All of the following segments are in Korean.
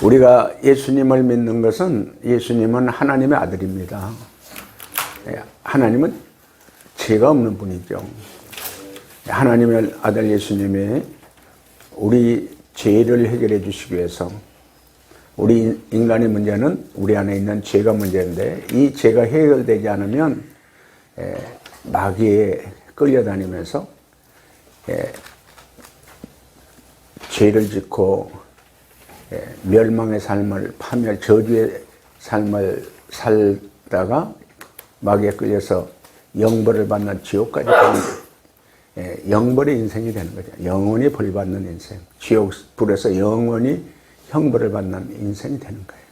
우리가 예수님을 믿는 것은 예수님은 하나님의 아들입니다. 하나님은 죄가 없는 분이죠. 하나님의 아들 예수님이 우리 죄를 해결해 주시기 위해서, 우리 인간의 문제는 우리 안에 있는 죄가 문제인데, 이 죄가 해결되지 않으면 마귀에 끌려다니면서 죄를 짓고 멸망의 삶을, 파멸, 저주의 삶을 살다가 마귀에 끌려서 영벌을 받는 지옥까지 가는 영벌의 인생이 되는 거죠. 영원히 벌받는 인생, 지옥 불에서 영원히 형벌을 받는 인생이 되는 거예요.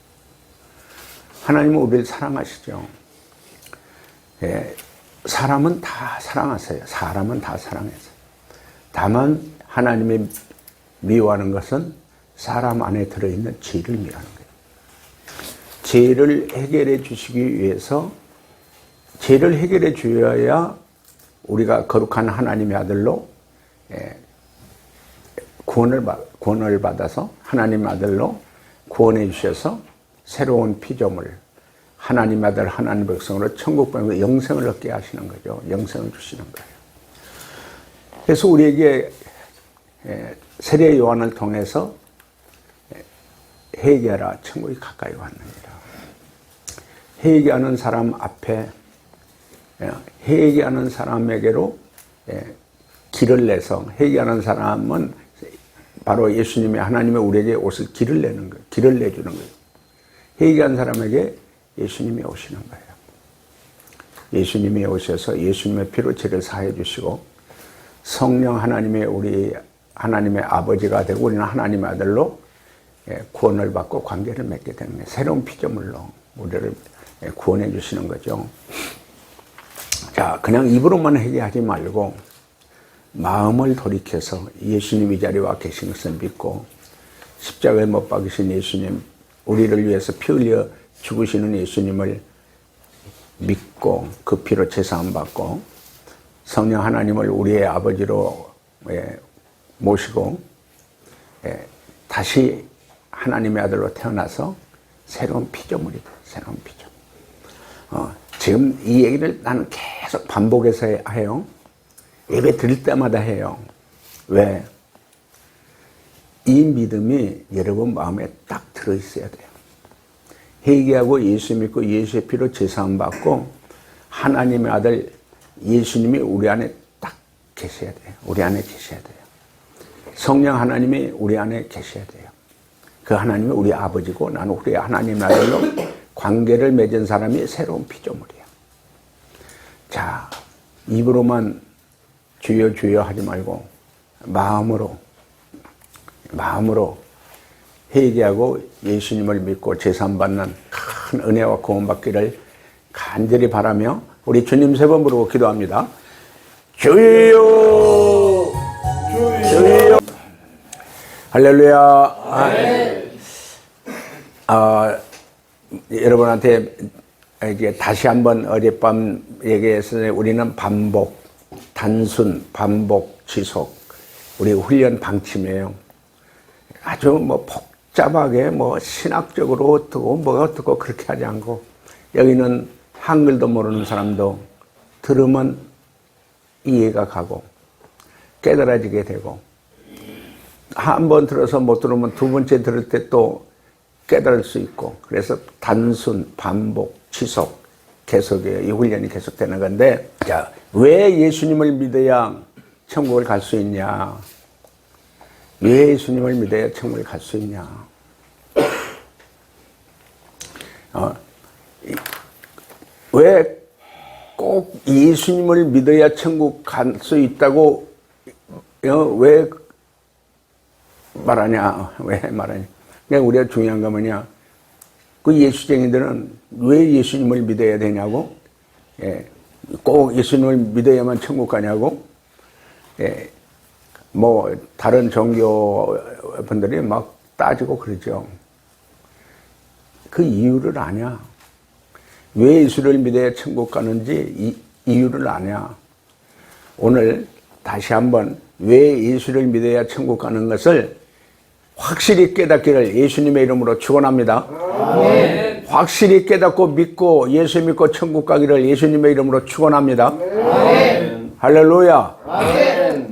하나님은 우리를 사랑하시죠. 사람은 다 사랑하세요. 사람은 다 사랑해서. 다만 하나님이 미워하는 것은 사람 안에 들어있는 죄를 미워하는 거예요. 죄를 해결해 주시기 위해서, 죄를 해결해 주어야 우리가 거룩한 하나님의 아들로 구원을 받아서 하나님의 아들로 구원해 주셔서 새로운 피조물, 하나님의 아들, 하나님의 백성으로 천국 보내고 영생을 얻게 하시는 거죠. 영생을 주시는 거예요. 그래서 우리에게 세례 요한을 통해서 회개하라, 천국이 가까이 왔느니라. 회개하는 사람 앞에, 회개하는 사람에게로 길을 내서, 회개하는 사람은 바로 예수님이, 하나님의 우리에게 옷을 길을 내는 거예요. 길을 내주는 거예요. 회개한 사람에게 예수님이 오시는 거예요. 예수님이 오셔서 예수님의 피로 죄를 사해 주시고, 성령 하나님의 우리 하나님의 아버지가 되고, 우리는 하나님의 아들로 구원을 받고 관계를 맺게 되는 거예요. 새로운 피조물로 우리를 구원해 주시는 거죠. 자, 그냥 입으로만 회개하지 말고 마음을 돌이켜서 예수님 이 자리에 와 계신 것을 믿고, 십자가에 못 박으신 예수님, 우리를 위해서 피 흘려 죽으시는 예수님을 믿고 그 피로 제사함 받고 성령 하나님을 우리의 아버지로 모시고 다시 하나님의 아들로 태어나서 새로운 피조물이 돼요. 새로운 피조물. 지금 이 얘기를 나는 계속 반복해서 해요. 예배 드릴 때마다 해요. 왜? 이 믿음이 여러분 마음에 딱 들어있어야 돼요. 회개하고 예수 믿고 예수의 피로 제사함 받고 하나님의 아들 예수님이 우리 안에 딱 계셔야 돼요. 우리 안에 계셔야 돼요. 성령 하나님이 우리 안에 계셔야 돼요. 그 하나님이 우리 아버지고 나는 우리 하나님의 아들로 관계를 맺은 사람이 새로운 피조물이야. 자, 입으로만 주여 주여 하지 말고 마음으로 회개하고 예수님을 믿고 제사함 받는 큰 은혜와 구원 받기를 간절히 바라며 우리 주님 세 번 부르고 기도합니다. 주여 주여 할렐루야. 여러분한테 이제 다시 한번 어젯밤 얘기했을 때 우리는 반복, 단순, 반복, 지속, 우리 훈련 방침이에요. 아주 복잡하게 신학적으로 어떻고 뭐가 어떻고 그렇게 하지 않고, 여기는 한글도 모르는 사람도 들으면 이해가 가고 깨달아지게 되고, 한 번 들어서 못 들으면 두 번째 들을 때 또 깨달을 수 있고, 그래서 단순, 반복, 지속, 계속이에요. 이 훈련이 계속되는 건데, 자, 왜 예수님을 믿어야 천국을 갈 수 있냐? 왜 예수님을 믿어야 천국에 갈 수 있냐? 왜 꼭 예수님을 믿어야 천국 갈 수 있다고 왜 말하냐? 왜 말하냐? 그러니까 우리가 중요한 거 뭐냐? 그 예수쟁이들은 왜 예수님을 믿어야 되냐고? 꼭 예수님을 믿어야만 천국 가냐고? 다른 종교 분들이 막 따지고 그러죠. 그 이유를 아냐? 왜 예수를 믿어야 천국 가는지 이유를 아냐? 오늘 다시 한번 왜 예수를 믿어야 천국 가는 것을 확실히 깨닫기를 예수님의 이름으로 축원합니다. 확실히 깨닫고 믿고 예수 믿고 천국 가기를 예수님의 이름으로 축원합니다. 할렐루야.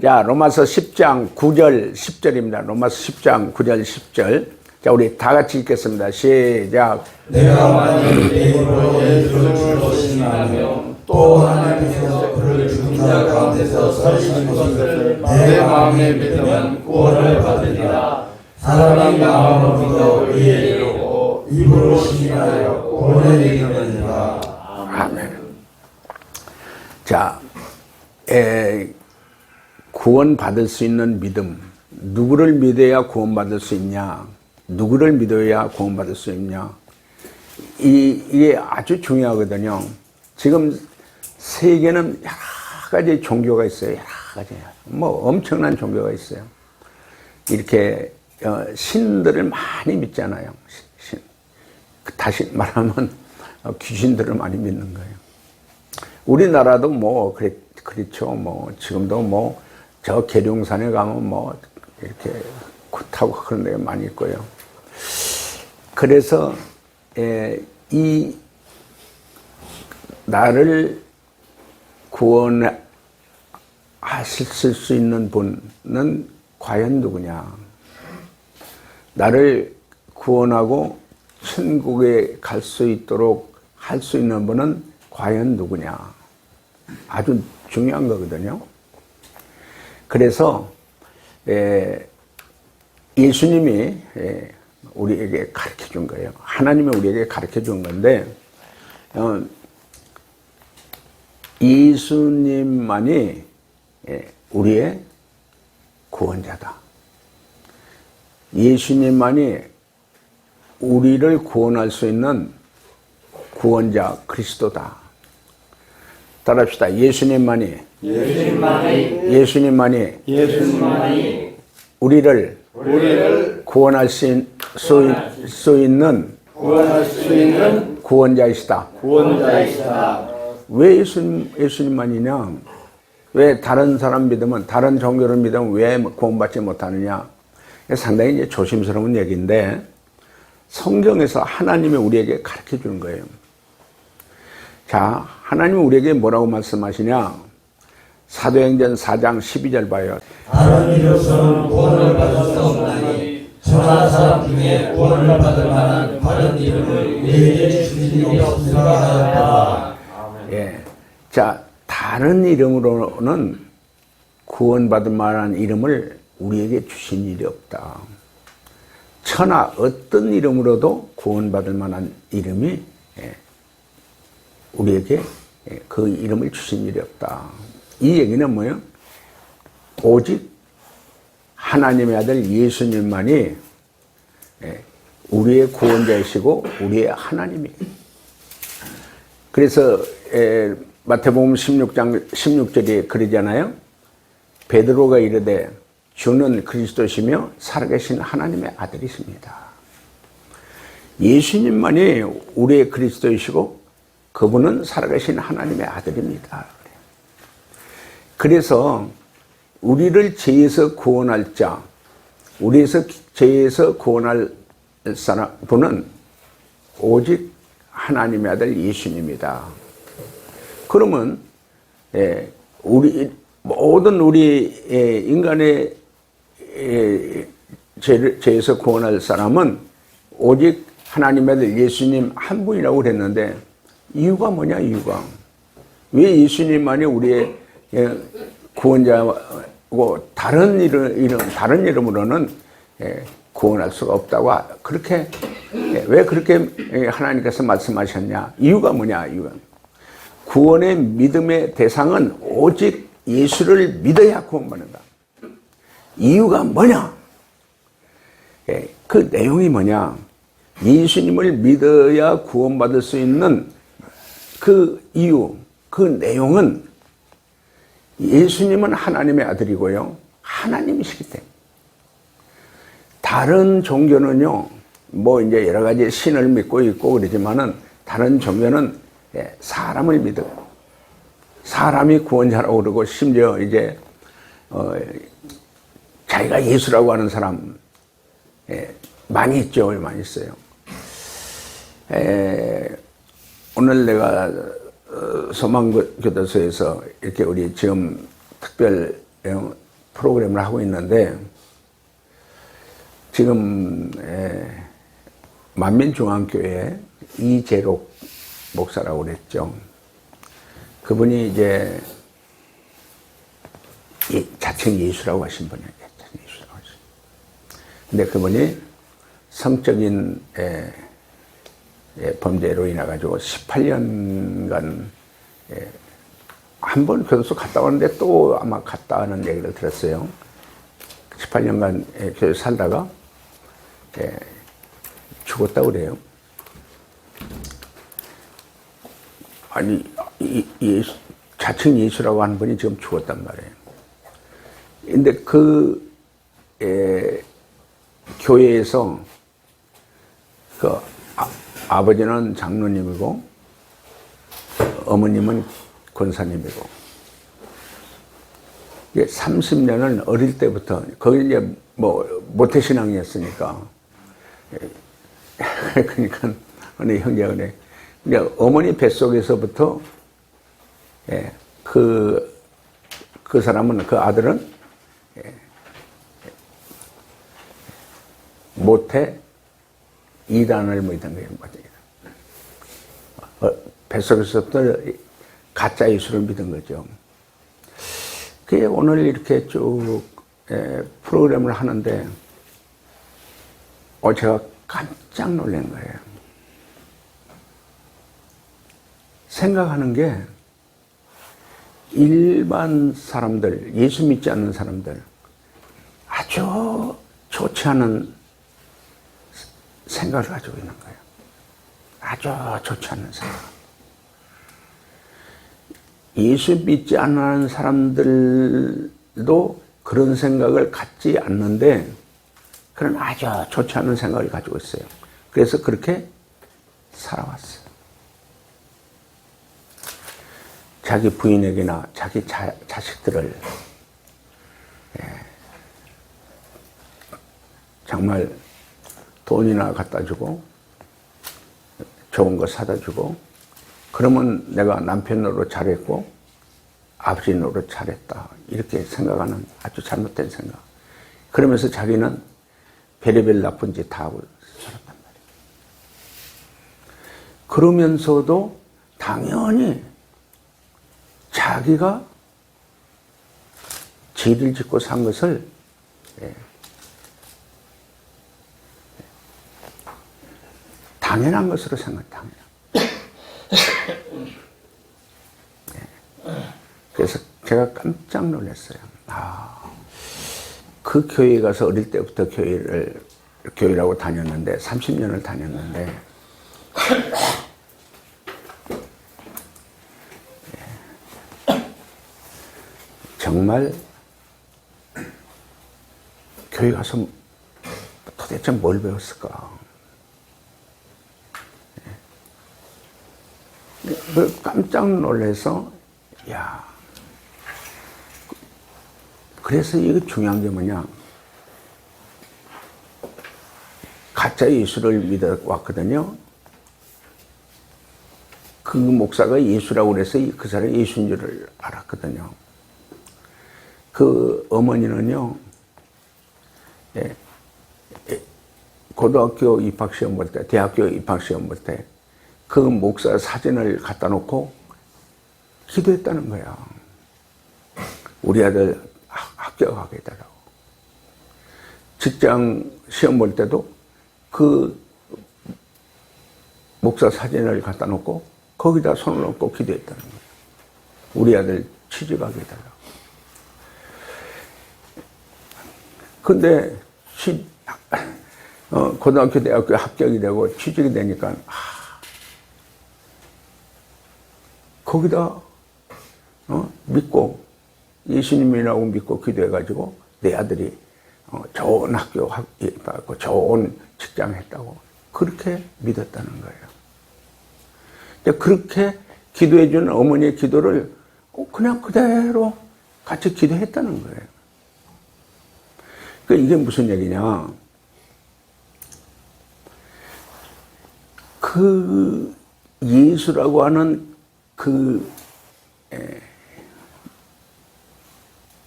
자, 로마서 10장 9절 10절입니다. 로마서 10장 9절 10절. 자, 우리 다 같이 읽겠습니다. 시작. 내가 만일 내 입으로 예수를 주로 신하며 또 하나님께서 그를 죽은 자 가운데서 살리신 것을 내 마음에 믿으면 구원을 받으리라. 사람이 마음으로 믿어 의에 이르고 입으로 신하여 구원에 이르느니라. 아멘. 자, 구원 받을 수 있는 믿음. 누구를 믿어야 구원 받을 수 있냐? 누구를 믿어야 구원 받을 수 있냐? 이게 아주 중요하거든요. 지금 세계는 여러 가지 종교가 있어요. 여러 가지. 뭐 엄청난 종교가 있어요. 이렇게 신들을 많이 믿잖아요. 다시 말하면 귀신들을 많이 믿는 거예요. 우리나라도 뭐 그렇죠. 뭐 지금도 뭐 저 계룡산에 가면 뭐 이렇게 굿하고 그런 데가 많이 있고요. 그래서 이 나를 구원하실 수 있는 분은 과연 누구냐? 나를 구원하고 천국에 갈 수 있도록 할 수 있는 분은 과연 누구냐? 아주 중요한 거거든요. 그래서 예수님이 우리에게 가르쳐 준 거예요. 하나님이 우리에게 가르쳐 준 건데 예수님만이 우리의 구원자다. 예수님만이 우리를 구원할 수 있는 구원자 그리스도다. 따라합시다. 예수님만이 우리를 구원할 수 있는 구원자이시다. 왜 예수님만이냐? 왜 다른 사람 믿으면, 다른 종교를 믿으면 왜 구원받지 못하느냐? 상당히 이제 조심스러운 얘기인데 성경에서 하나님이 우리에게 가르쳐 주는 거예요. 자, 하나님이 우리에게 뭐라고 말씀하시냐? 사도행전 4장 12절 봐요. 다른 이로서는 구원을 받을 수 없나니 천하 사람 중에 구원을 받을 만한 다른 이름을 우리에게 주신 일이 없으리라 하였다. 예. 자, 다른 이름으로는 구원받을 만한 이름을 우리에게 주신 일이 없다. 천하 어떤 이름으로도 구원받을 만한 이름이 우리에게 그 이름을 주신 일이 없다. 이 얘기는 뭐예요? 오직 하나님의 아들 예수님만이 우리의 구원자이시고 우리의 하나님이에요. 그래서 마태복음 16장 16절에 그러잖아요. 베드로가 이르되 주는 그리스도시며 살아계신 하나님의 아들이십니다. 예수님만이 우리의 그리스도이시고 그분은 살아계신 하나님의 아들입니다. 그래서 우리를 죄에서 구원할 자, 우리에서 죄에서 구원할 분은 오직 하나님의 아들 예수님이다. 그러면 모든 우리 인간의 죄에서 구원할 사람은 오직 하나님의 아들 예수님 한 분이라고 그랬는데 이유가 뭐냐? 이유가 왜 예수님만이 우리의 구원자고 다른 이름으로는 구원할 수가 없다고 그렇게 왜 그렇게 하나님께서 말씀하셨냐? 이유가 뭐냐? 이유가 구원의 믿음의 대상은 오직 예수를 믿어야 구원받는다. 이유가 뭐냐? 그 내용이 뭐냐? 예수님을 믿어야 구원받을 수 있는 그 이유, 그 내용은 예수님은 하나님의 아들이고요. 하나님이시기 때문에. 다른 종교는요, 뭐 이제 여러 가지 신을 믿고 있고 그러지만은 다른 종교는 사람을 믿어요. 사람이 구원자라고 그러고 심지어 이제 자기가 예수라고 하는 사람 많이 있죠. 많이 있어요. 오늘 내가 소망교도소에서 이렇게 우리 지금 특별 프로그램을 하고 있는데, 지금 만민중앙교회 이재록 목사라고 그랬죠. 그분이 이제 자칭 예수라고 하신 분이에요. 자칭 예수라고 하신. 근데 그분이 성적인 범죄로 인해 가지고 18년간 한 번 교도소 갔다 왔는데 또 아마 갔다 하는 얘기를 들었어요. 18년간 교도소 살다가 죽었다고 그래요. 아니, 자칭 예수라고 하는 분이 지금 죽었단 말이에요. 근데 그 교회에서 그 아버지는 장로님이고 어머님은 권사님이고, 30년을 어릴 때부터, 거기 이제 뭐 모태신앙이었으니까, 그러니까 어느 형제가 그래, 그러니까 어머니 뱃속에서부터 그 사람은, 그 아들은 모태 이단을 믿은 거예요. 뱃속에서부터 가짜 예수를 믿은 거죠. 그게 오늘 이렇게 쭉 프로그램을 하는데 제가 깜짝 놀란 거예요. 생각하는 게, 일반 사람들, 예수 믿지 않는 사람들, 아주 좋지 않은 생각을 가지고 있는 거예요. 아주 좋지 않은 생각. 예수 믿지 않는 사람들도 그런 생각을 갖지 않는데, 그런 아주 좋지 않은 생각을 가지고 있어요. 그래서 그렇게 살아왔어요. 자기 부인에게나 자기 자식들을 정말 돈이나 갖다 주고 좋은 거 사다 주고, 그러면 내가 남편 노릇 잘했고 아버지 노릇 잘했다, 이렇게 생각하는 아주 잘못된 생각. 그러면서 자기는 별의별 나쁜 짓 다 하고 살았단 말이에요. 그러면서도 당연히 자기가 죄를 짓고 산 것을 당연한 것으로 생각해요. 그래서 제가 깜짝 놀랐어요. 그 교회에 가서 어릴 때부터 교회라고 다녔는데, 30년을 다녔는데, 정말 교회 가서 도대체 뭘 배웠을까? 깜짝 놀라서, 그래서 이게 중요한 게 뭐냐, 가짜 예수를 믿어왔거든요. 그 목사가 예수라고 그래서 그 사람이 예수인 줄을 알았거든요. 그 어머니는요, 고등학교 입학시험 볼 때, 대학교 입학시험 볼 때 그 목사 사진을 갖다 놓고 기도했다는 거야. 우리 아들 합격하게 해달라고. 직장 시험 볼 때도 그 목사 사진을 갖다 놓고 거기다 손을 얹고 기도했다는 거야. 우리 아들 취직하게 해달라고. 근데 고등학교, 대학교 합격이 되고 취직이 되니까 거기다 믿고, 예수님이라고 믿고 기도해가지고 내 아들이 좋은 학교 받고 좋은 직장 했다고 그렇게 믿었다는 거예요. 그렇게 기도해주는 어머니의 기도를 그냥 그대로 같이 기도했다는 거예요. 그러니까 이게 무슨 얘기냐? 그 예수라고 하는 그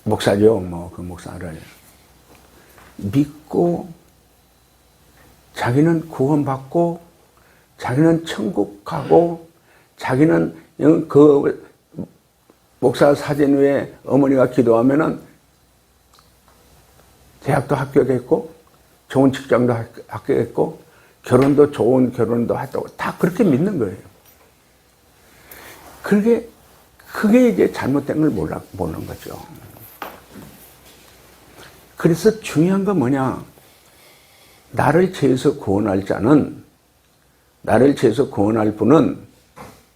목사죠. 뭐 그 목사를 믿고 자기는 구원받고 자기는 천국 가고 자기는 그 목사 사진 위에 어머니가 기도하면은 대학도 합격했고 좋은 직장도 합격했고 결혼도 좋은 결혼도 했다고 다 그렇게 믿는 거예요. 그게 이제 잘못된 걸 모르는 거죠. 그래서 중요한 건 뭐냐? 나를 죄에서 구원할 자는, 나를 죄에서 구원할 분은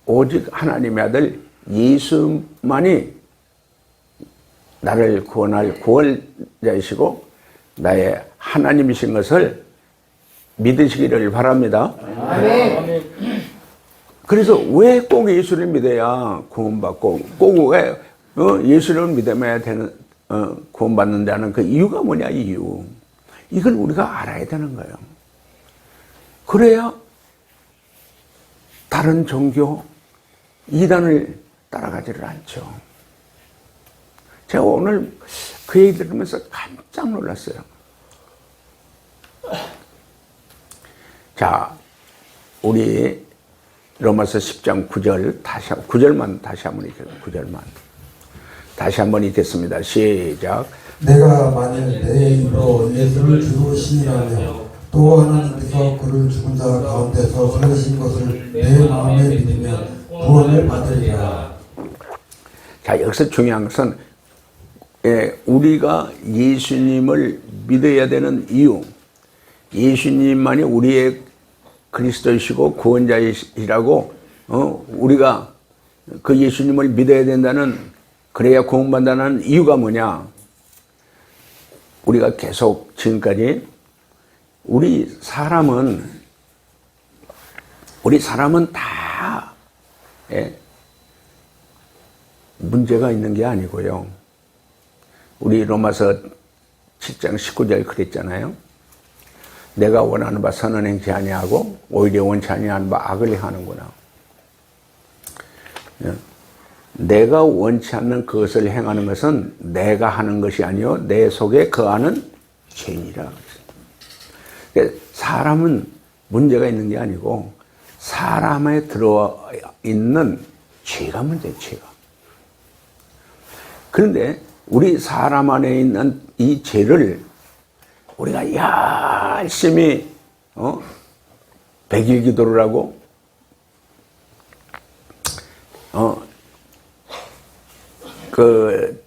오직 하나님의 아들 예수만이 나를 구원할 구원자이시고 나의 하나님이신 것을 믿으시기를 바랍니다. 아멘. 그래서 왜 꼭 예수를 믿어야 구원받고 꼭 왜 예수를 믿어야 되는 구원받는다는 그 이유가 뭐냐, 이유. 이걸 우리가 알아야 되는 거예요. 그래야 다른 종교, 이단을 따라가지를 않죠. 제가 오늘 그 얘기 들으면서 깜짝 놀랐어요. 자, 우리 로마서 10장 9절, 9절만 다시 한번 읽겠습니다. 9절만. 다시 한번 읽겠습니다. 시작. 내가 만일 내 입으로 예수를 주로 시인하며 또 하나님께서 그를 죽은 자 가운데서 살리신 것을 내 마음에 믿으면 구원을 받으리라. 자, 여기서 중요한 것은 우리가 예수님을 믿어야 되는 이유, 예수님만이 우리의 그리스도이시고 구원자이시라고 우리가 그 예수님을 믿어야 된다는, 그래야 구원받는다는 이유가 뭐냐? 우리가 계속 지금까지 우리 사람은 다 문제가 있는 게 아니고요. 우리 로마서 7장 19절 그랬잖아요. 내가 원하는 바 선은 행치 아니하고 오히려 원치 아니하는 바 악을 행하는구나. 내가 원치 않는 그것을 행하는 것은 내가 하는 것이 아니요 내 속에 거하는 죄인이라. 사람은 문제가 있는 게 아니고 사람에 들어와 있는 죄가 문제예요, 죄가. 그런데 우리 사람 안에 있는 이 죄를 우리가 열심히 백일 기도를 하고 그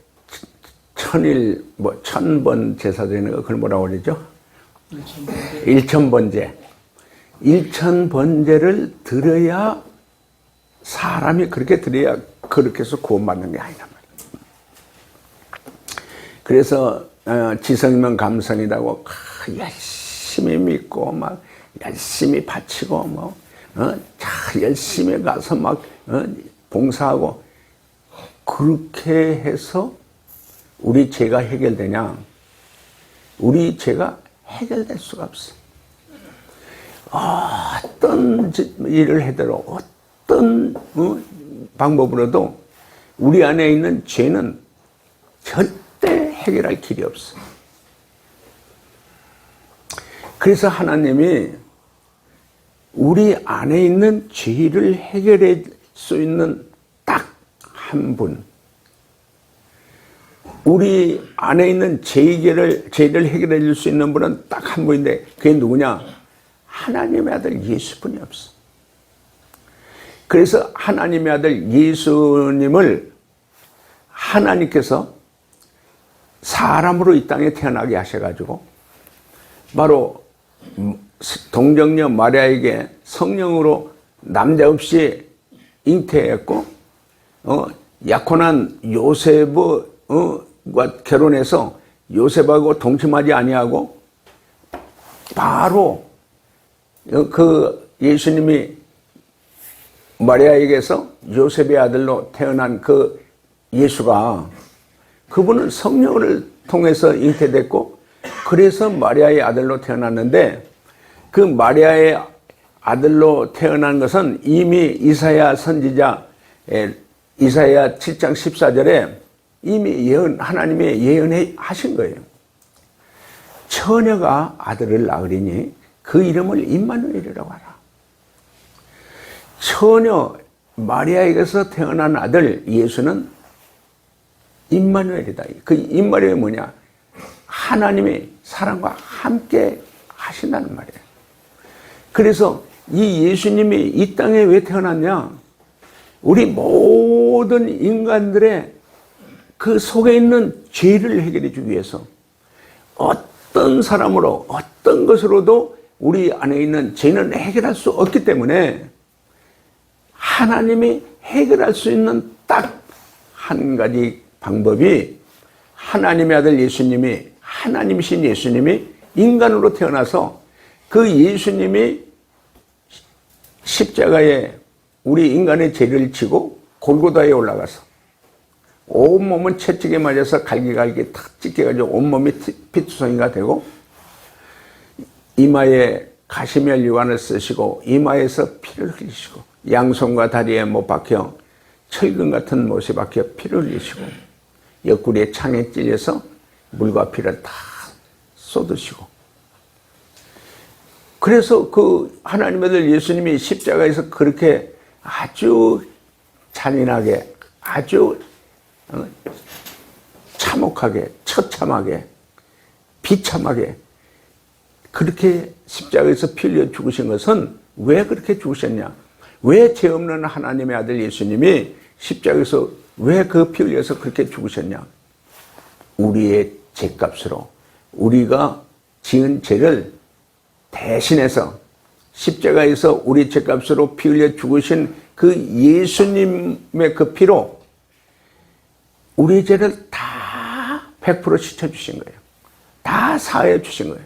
천번 제사 드리는 거 그걸 뭐라고 그러죠? 일천번제. 일천번제를 드려야 사람이 그렇게 드려야 그렇게 해서 구원받는 게 아니란 말이에요. 그래서 지성이면 감성이라고 열심히 믿고 막 열심히 바치고 열심히 가서 막 봉사하고 그렇게 해서 우리 죄가 해결되냐? 우리 죄가 해결될 수가 없어. 어떤 일을 해도 어떤 방법으로도 우리 안에 있는 죄는 절대 해결할 길이 없어. 그래서 하나님이 우리 안에 있는 죄를 해결할 수 있는 딱 한 분, 우리 안에 있는 죄를 해결해 줄 수 있는 분은 딱 한 분인데 그게 누구냐? 하나님의 아들 예수뿐이 없어. 그래서 하나님의 아들 예수님을 하나님께서 사람으로 이 땅에 태어나게 하셔가지고 바로 동정녀 마리아에게 성령으로 남자 없이 잉태했고 약혼한 요셉과 결혼해서 요셉하고 동침하지 아니하고 바로 그 예수님이 마리아에게서 요셉의 아들로 태어난 그 예수가 그분은 성령을 통해서 잉태됐고 그래서 마리아의 아들로 태어났는데 그 마리아의 아들로 태어난 것은 이미 이사야 선지자 이사야 7장 14절에 이미 하나님이 예언하신 거예요. 처녀가 아들을 낳으리니 그 이름을 임마누엘이라고 하라. 처녀 마리아에게서 태어난 아들 예수는 임마누엘이다. 그 임마누엘이 뭐냐? 하나님의 사랑과 함께 하신다는 말이에요. 그래서 이 예수님이 이 땅에 왜 태어났냐? 우리 모든 인간들의 그 속에 있는 죄를 해결해 주기 위해서 어떤 사람으로 어떤 것으로도 우리 안에 있는 죄는 해결할 수 없기 때문에 하나님이 해결할 수 있는 딱 한 가지 방법이 하나님의 아들 예수님이 하나님이신 예수님이 인간으로 태어나서 그 예수님이 십자가에 우리 인간의 죄를 지고 골고다에 올라가서 온몸은 채찍에 맞아서 갈기갈기 탁 찢겨가지고 온몸이 피투성이가 되고 이마에 가시멜 유관을 쓰시고 이마에서 피를 흘리시고 양손과 다리에 못 박혀 철근 같은 못에 박혀 피를 흘리시고 옆구리에 창에 찔려서 물과 피를 다 쏟으시고 그래서 그 하나님의 아들 예수님이 십자가에서 그렇게 아주 잔인하게 아주 참혹하게 처참하게 비참하게 그렇게 십자가에서 피 흘려 죽으신 것은 왜 그렇게 죽으셨냐? 왜 죄 없는 하나님의 아들 예수님이 십자가에서 왜 그 피 흘려서 그렇게 죽으셨냐? 우리의 죄값으로 우리가 지은 죄를 대신해서 십자가에서 우리 죄값으로 피 흘려 죽으신 그 예수님의 그 피로 우리 죄를 다 100% 씻어주신 거예요. 다 사해 주신 거예요.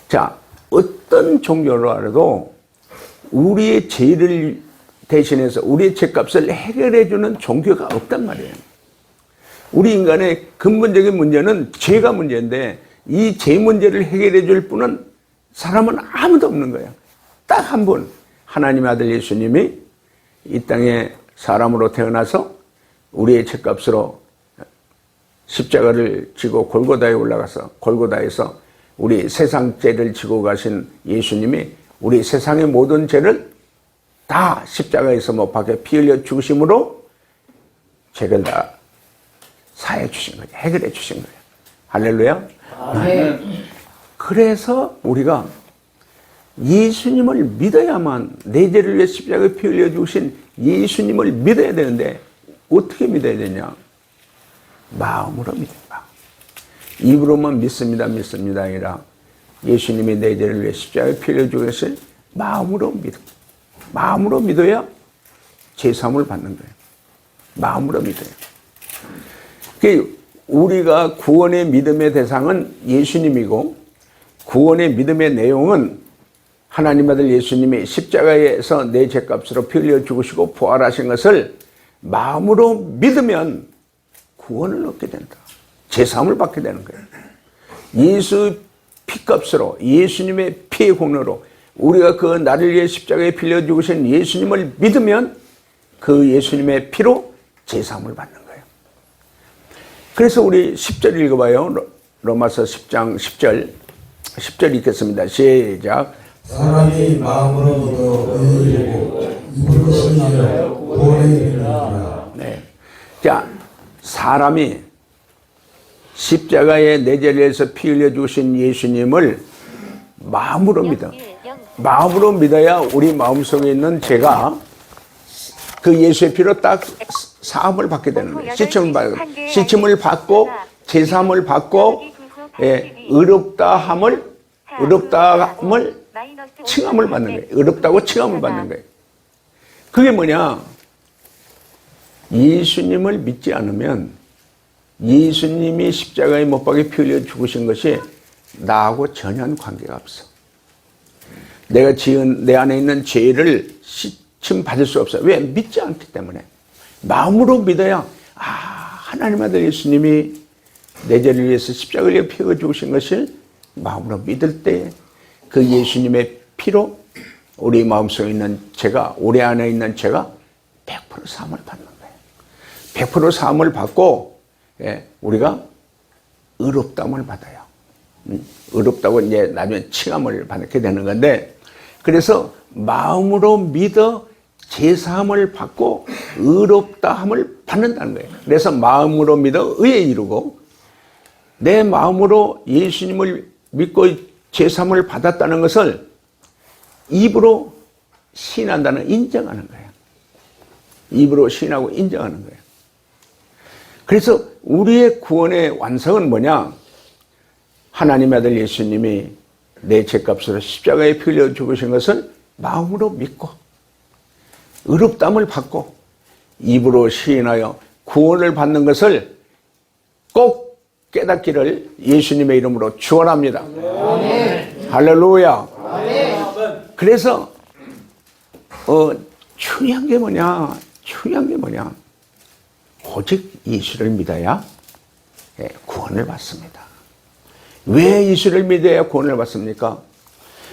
자, 어떤 종교로라도 우리의 죄를 대신해서 우리의 죄값을 해결해 주는 종교가 없단 말이에요. 우리 인간의 근본적인 문제는 죄가 문제인데 이 죄 문제를 해결해 줄 분은 사람은 아무도 없는 거예요. 딱 한 분, 하나님의 아들 예수님이 이 땅에 사람으로 태어나서 우리의 죄값으로 십자가를 지고 골고다에 올라가서 골고다에서 우리 세상 죄를 지고 가신 예수님이 우리 세상의 모든 죄를 다 십자가에서 못 박혀 피 흘려 죽으심으로 죄를 다 사해 주신 거예요. 해결해 주신 거예요. 할렐루야. 아멘. 그래서 우리가 예수님을 믿어야만 내 죄를 위해 십자가에 피 흘려 죽으신 예수님을 믿어야 되는데 어떻게 믿어야 되냐? 마음으로 믿어라. 입으로만 믿습니다 아니라 예수님이 내 죄를 위해 십자가에 피 흘려 죽으신 마음으로 믿어. 마음으로 믿어야 제사함을 받는 거예요. 마음으로 믿어요. 우리가 구원의 믿음의 대상은 예수님이고 구원의 믿음의 내용은 하나님 아들 예수님이 십자가에서 내 죄값으로 피 흘려 죽으시고 부활하신 것을 마음으로 믿으면 구원을 얻게 된다. 제사함을 받게 되는 거예요. 예수 피값으로 예수님의 피의 공로로 우리가 그 나를 위해 십자가에 피 흘려 죽으신 예수님을 믿으면 그 예수님의 피로 제사함을 받는 거예요. 그래서 우리 10절 읽어봐요. 로마서 10장 10절 읽겠습니다. 시작. 사람이 마음으로 믿어 의이고 입으로信하여 구원에 이르리라. 네. 자, 사람이 십자가에 내 죄를 위해서 피 흘려 주신 예수님을 마음으로 믿어. 마음으로 믿어야 우리 마음속에 있는 죄가 그 예수의 피로 딱 사함을 받게 되는 거예요. 시침을 받고 제사함을 받고 의롭다함을 칭함을 받는 거예요. 의롭다고 칭함을 받는 거예요. 그게 뭐냐? 예수님을 믿지 않으면 예수님이 십자가에 못 박혀 피 흘려 죽으신 것이 나하고 전혀 관계가 없어. 내가 지은 내 안에 있는 죄를 심 받을 수 없어요. 왜? 믿지 않기 때문에. 마음으로 믿어야 하나님 아들 예수님이 내 죄를 위해서 십자가를 피 흘려 죽으신 것을 마음으로 믿을 때 그 예수님의 피로 우리 마음속에 있는 죄가, 우리 안에 있는 죄가 100% 사함을 받는 거예요. 100% 사함을 받고 우리가 의롭다함을 받아요. 의롭다고 이제 나중에 칭함을 받게 되는 건데, 그래서 마음으로 믿어 제사함을 받고 의롭다함을 받는다는 거예요. 그래서 마음으로 믿어 의에 이르고, 내 마음으로 예수님을 믿고 제사함을 받았다는 것을 입으로 시인한다는, 인정하는 거예요. 입으로 시인하고 인정하는 거예요. 그래서 우리의 구원의 완성은 뭐냐? 하나님의 아들 예수님이 내 죄값으로 십자가에 피 흘려 죽으신 것을 마음으로 믿고 의롭다함을 받고 입으로 시인하여 구원을 받는 것을 꼭 깨닫기를 예수님의 이름으로 축원합니다. 할렐루야. 그래서 중요한 게 뭐냐? 중요한 게 뭐냐? 오직 예수를 믿어야 구원을 받습니다. 왜 예수를 믿어야 구원을 받습니까?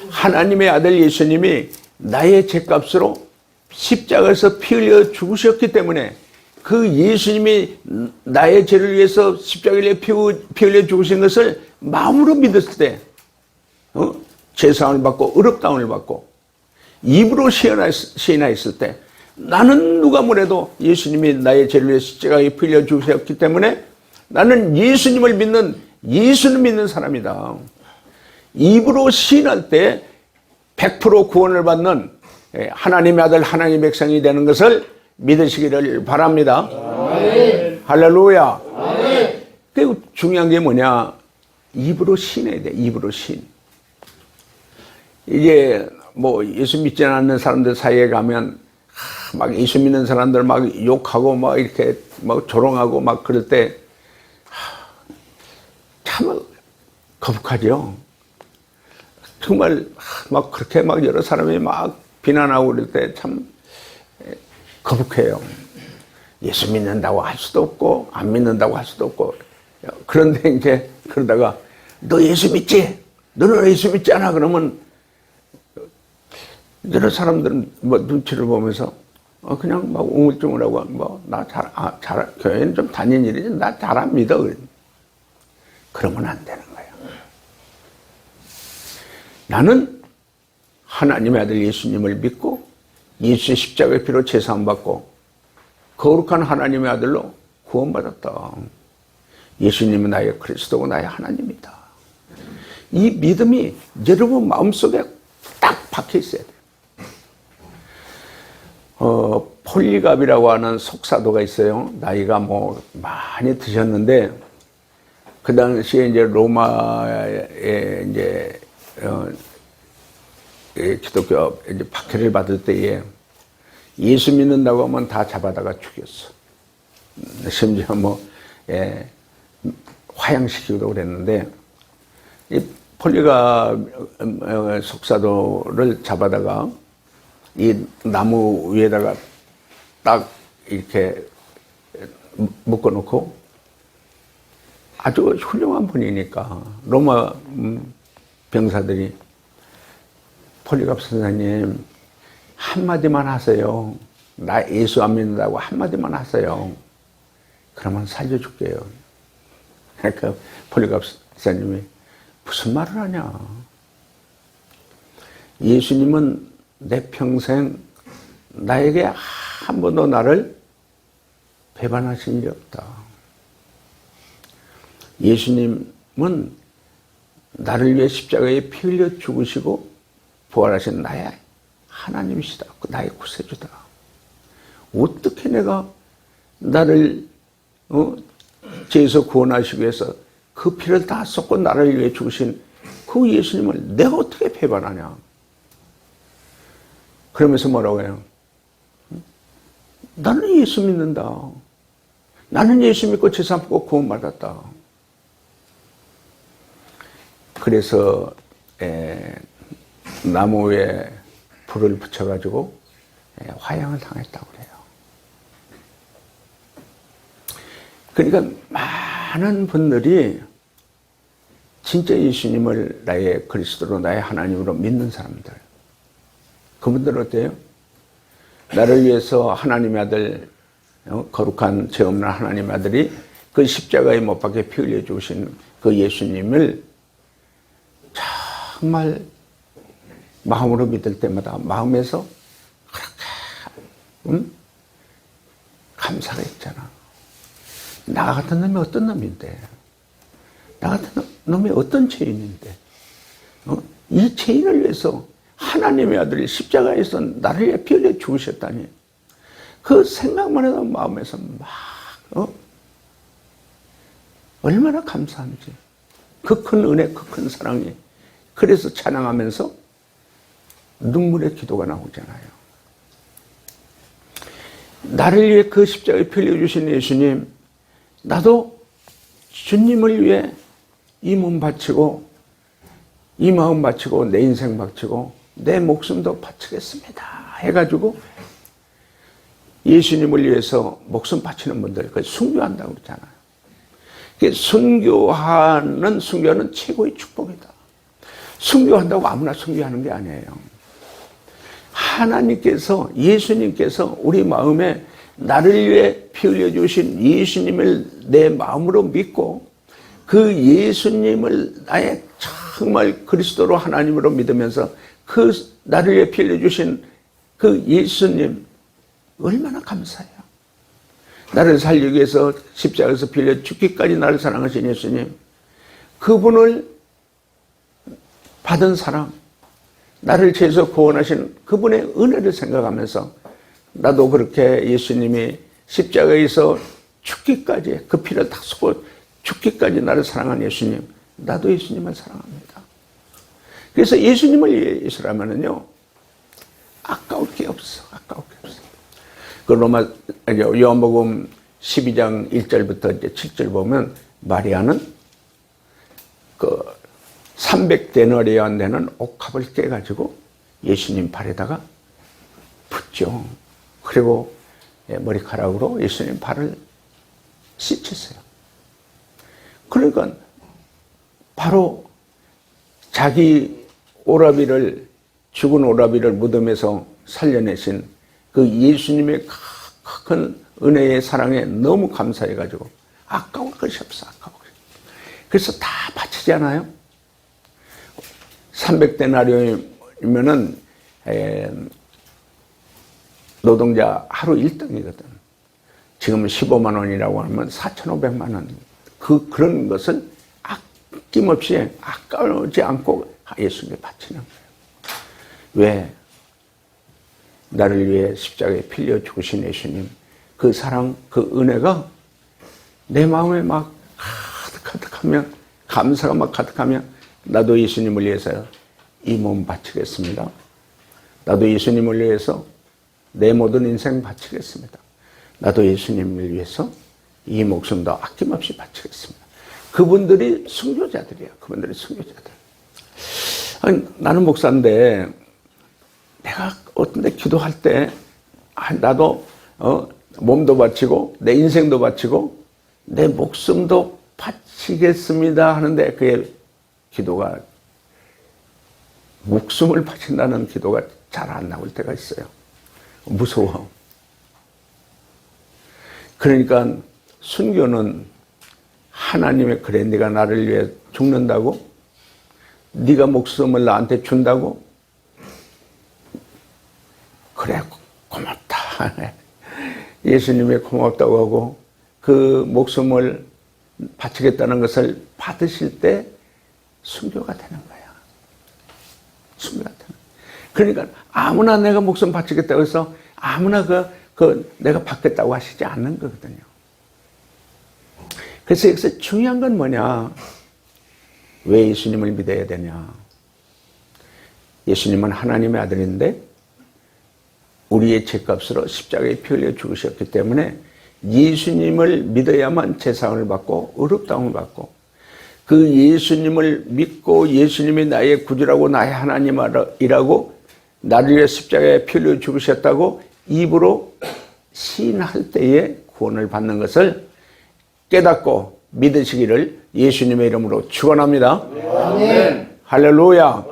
하나님의 아들 예수님이 나의 죄값으로 십자가에서 피 흘려 죽으셨기 때문에, 그 예수님이 나의 죄를 위해서 십자가에 피 흘려 죽으신 것을 마음으로 믿었을 때 제사함을 받고 의롭다함을 받고 입으로 시인하였을 때, 나는 누가 뭐래도 예수님이 나의 죄를 위해 십자가에 피 흘려 죽으셨기 때문에 나는 예수님을 믿는, 예수를 믿는 사람이다. 입으로 시인할 때 100% 구원을 받는 하나님의 아들, 하나님의 백성이 되는 것을 믿으시기를 바랍니다. 아멘. 할렐루야. 아멘. 그리고 중요한 게 뭐냐? 입으로 시인해야 돼. 입으로 시인. 이게 뭐 예수 믿지 않는 사람들 사이에 가면 막 예수 믿는 사람들 막 욕하고 막 이렇게 막 조롱하고 막 그럴 때 참 거북하죠. 정말 막 그렇게 막 여러 사람이 막 비난하고 그럴 때 참 거북해요. 예수 믿는다고 할 수도 없고 안 믿는다고 할 수도 없고. 그런데 이제 그러다가 너 예수 믿지? 너는 예수 믿지 않아? 그러면 여러 사람들은 뭐 눈치를 보면서 그냥 막 우물쭈물하고 뭐 나 교회는 좀 다닌 일이지 나 잘 안 믿어. 그러면 안 되는 거예요. 나는 하나님의 아들 예수님을 믿고 예수의 십자가의 피로 제사함 받고 거룩한 하나님의 아들로 구원받았다. 예수님은 나의 그리스도고 나의 하나님이다. 이 믿음이 여러분 마음속에 딱 박혀 있어야 돼요. 폴리갑이라고 하는 속사도가 있어요. 나이가 뭐 많이 드셨는데, 그 당시에 이제 로마에 이제 기독교 이제 박해를 받을 때에 예수 믿는다고 하면 다 잡아다가 죽였어. 심지어 뭐 화양시키기도 그랬는데, 이 폴리갑 속사도를 잡아다가 이 나무 위에다가 딱 이렇게 묶어놓고, 아주 훌륭한 분이니까 로마 병사들이 폴리갑 선생님 한마디만 하세요. 나 예수 안 믿는다고 한마디만 하세요. 그러면 살려줄게요. 그러니까 폴리갑 선생님이 무슨 말을 하냐. 예수님은 내 평생 나에게 한 번도 나를 배반하신 일이 없다. 예수님은 나를 위해 십자가에 피 흘려 죽으시고 부활하신 나의 하나님이시다. 나의 구세주다. 어떻게 내가 나를 죄에서 구원하시기 위해서 그 피를 다 쏟고 나를 위해 죽으신 그 예수님을 내가 어떻게 배반하냐. 그러면서 뭐라고 해요? 나는 예수 믿는다. 나는 예수 믿고 제사 받고 구원받았다. 그래서 나무에 불을 붙여가지고 화양을 당했다고 그래요. 그러니까 많은 분들이 진짜 예수님을 나의 그리스도로 나의 하나님으로 믿는 사람들, 그분들은 어때요? 나를 위해서 하나님의 아들, 거룩한 죄 없는 하나님의 아들이 그 십자가에 못 박혀 피 흘려 주신 그 예수님을 정말 마음으로 믿을 때마다 마음에서 그렇게 감사가 있잖아. 나 같은 놈이 어떤 놈인데, 나 같은 놈이 어떤 죄인인데, 이 죄인을 위해서 하나님의 아들이 십자가에서 나를 위해 피 흘려 죽으셨다니, 그 생각만 해도 마음에서 막 얼마나 감사한지, 그 큰 은혜, 그 큰 사랑이. 그래서 찬양하면서 눈물의 기도가 나오잖아요. 나를 위해 그 십자가에 피 흘려 주신 예수님, 나도 주님을 위해 이 몸 바치고 이 마음 바치고 내 인생 바치고 내 목숨도 바치겠습니다 해가지고 예수님을 위해서 목숨 바치는 분들, 그 순교한다고 그러잖아요. 순교하는 최고의 축복이다. 순교한다고 아무나 순교하는 게 아니에요. 하나님께서, 예수님께서 우리 마음에 나를 위해 피 흘려 주신 예수님을 내 마음으로 믿고 그 예수님을 나의 정말 그리스도로 하나님으로 믿으면서 그 나를 위해 피 흘려 주신 그 예수님 얼마나 감사해요. 나를 살리기 위해서 십자가에서 피 흘려 죽기까지 나를 사랑하신 예수님, 그분을 받은 사랑, 나를 죄에서 구원하신 그분의 은혜를 생각하면서 나도 그렇게 예수님이 십자가에서 죽기까지 그 피를 다 쏟고 죽기까지 나를 사랑한 예수님, 나도 예수님을 사랑합니다. 그래서 예수님을 위해서라면요 아까울 게 없어. 아까울 게 없어. 그 요한복음 12장 1절부터 이제 7절 보면 마리아는 그 300데나리온 되는 옥합을 깨가지고 예수님 발에다가 붓죠. 그리고 머리카락으로 예수님 발을 씻으세요. 그러니까 바로 자기 오라비를, 죽은 오라비를 무덤에서 살려내신 그 예수님의 큰 은혜의 사랑에 너무 감사해가지고 아까울 것이 없어. 아까울 것이. 그래서 다 바치지 않아요? 300데나리온이면은 노동자 하루 1등이거든. 지금 15만 원이라고 하면 4,500만 원. 그런 것을 아낌없이 아까우지 않고 예수님께 바치는 거예요. 왜? 나를 위해 십자가에 피 흘려 죽으신 예수님, 그 사랑, 그 은혜가 내 마음에 막 가득하면, 감사가 막 가득하면 나도 예수님을 위해서 이 몸 바치겠습니다. 나도 예수님을 위해서 내 모든 인생 바치겠습니다. 나도 예수님을 위해서 이 목숨도 아낌없이 바치겠습니다. 그분들이 순교자들이에요. 그분들이 순교자들. 아니, 나는 목사인데 내가 어떤 데 기도할 때 나도 몸도 바치고 내 인생도 바치고 내 목숨도 바치겠습니다 하는데 그게 기도가, 목숨을 바친다는 기도가 잘 안 나올 때가 있어요. 무서워. 그러니까 순교는 하나님의, 그래 네가 나를 위해 죽는다고? 네가 목숨을 나한테 준다고? 그래 고맙다. 예수님이 고맙다고 하고 그 목숨을 바치겠다는 것을 받으실 때 순교가 되는 거야. 순교가 되는 거야. 그러니까 아무나 내가 목숨 바치겠다고 해서 아무나 내가 받겠다고 하시지 않는 거거든요. 그래서 여기서 중요한 건 뭐냐? 왜 예수님을 믿어야 되냐? 예수님은 하나님의 아들인데 우리의 죄값으로 십자가에 피 흘려 죽으셨기 때문에 예수님을 믿어야만 제사함을 받고 의롭다함을 받고, 그 예수님을 믿고 예수님이 나의 구주라고 나의 하나님이라고 나를 위해 십자가에 피 흘려 죽으셨다고 입으로 시인할 때에 구원을 받는 것을 깨닫고 믿으시기를 예수님의 이름으로 축원합니다. 아멘. 할렐루야.